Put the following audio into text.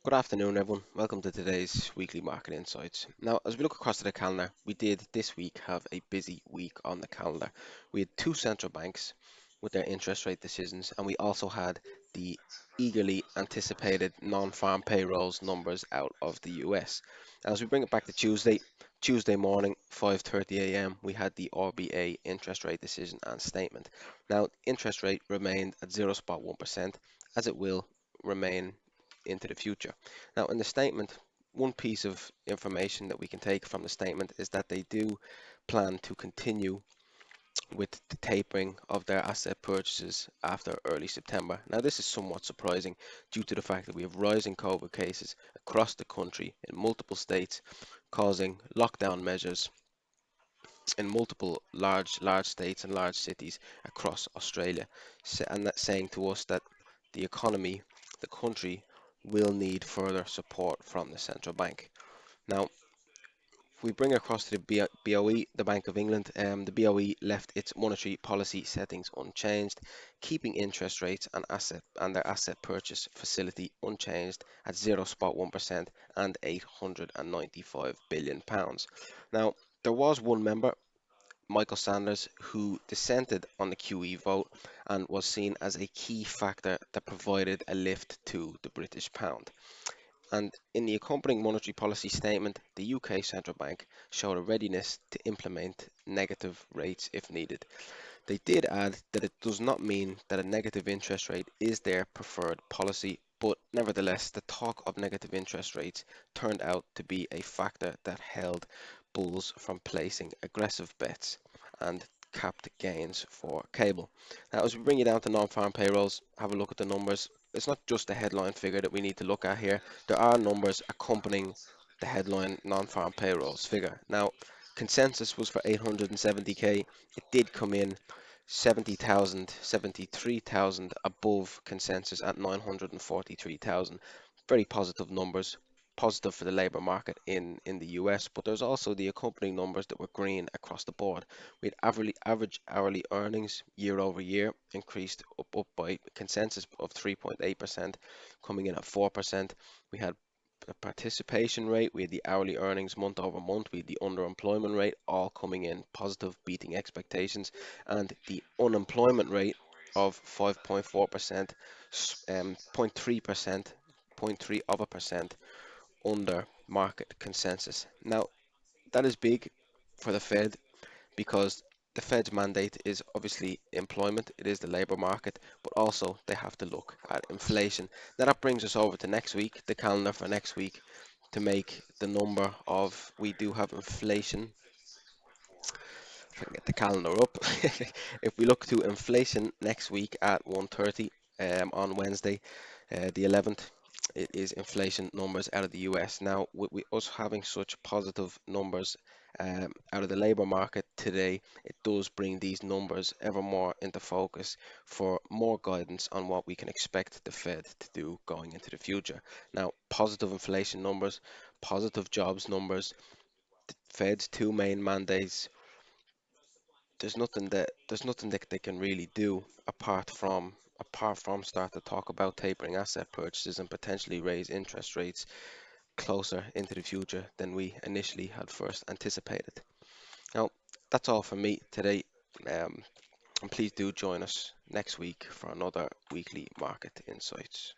Good afternoon, everyone. Welcome to today's weekly market insights. Now, as we look across to the calendar, we did this week have a busy week on the calendar. We had two central banks with their interest rate decisions, and we also had the eagerly anticipated non-farm payrolls numbers out of the US. As we bring it back to Tuesday morning, 5:30 a.m., we had the RBA interest rate decision and statement. Now, interest rate remained at 0.1%, as it will remain into the future. Now, in the statement, one piece of information that we can take from the statement is that they do plan to continue with the tapering of their asset purchases after early September. Now, this is somewhat surprising due to the fact that we have rising COVID cases across the country in multiple states, causing lockdown measures in multiple large states and large cities across Australia, and that's saying to us that the economy, the country, will need further support from the central bank. Now, if we bring across to the BOE, the Bank of England, the BOE left its monetary policy settings unchanged, keeping interest rates and their asset purchase facility unchanged at 0.1% and £895 billion. Now, there was one member, Michael Sanders, who dissented on the QE vote and was seen as a key factor that provided a lift to the British pound. And in the accompanying monetary policy statement, the UK Central Bank showed a readiness to implement negative rates if needed. They did add that it does not mean that a negative interest rate is their preferred policy, but nevertheless, the talk of negative interest rates turned out to be a factor that held bulls from placing aggressive bets and capped gains for cable. Now, as we bring you down to non-farm payrolls, have a look at the numbers. It's not just the headline figure that we need to look at here. There are numbers accompanying the headline non-farm payrolls figure. Now, consensus was for 870k. It did come in 70,000, 73,000 above consensus at 943,000. Very positive numbers, positive for the labour market in the US, but there's also the accompanying numbers that were green across the board. We had average hourly earnings year over year increased up by consensus of 3.8%, coming in at 4%. We had the participation rate, we had the hourly earnings month over month, we had the underemployment rate, all coming in positive, beating expectations, and the unemployment rate of 5.4%, 0.3%, 0.3 of a percent under market consensus. Now, that is big for the Fed because the Fed's mandate is obviously employment, it is the labor market, but also they have to look at inflation. Now that brings us over to next week, the calendar for next week, to make the number of, we do have inflation. If I can get the calendar up. If we look to inflation next week at 1:30 on Wednesday, the 11th, it is inflation numbers out of the US. Now, with us having such positive numbers out of the labor market today, it does bring these numbers ever more into focus for more guidance on what we can expect the Fed to do going into the future. Now, positive inflation numbers, positive jobs numbers, the Fed's two main mandates, there's nothing that they can really do apart from start to talk about tapering asset purchases and potentially raise interest rates closer into the future than we initially had first anticipated. Now, that's all from me today, and please do join us next week for another weekly market insights.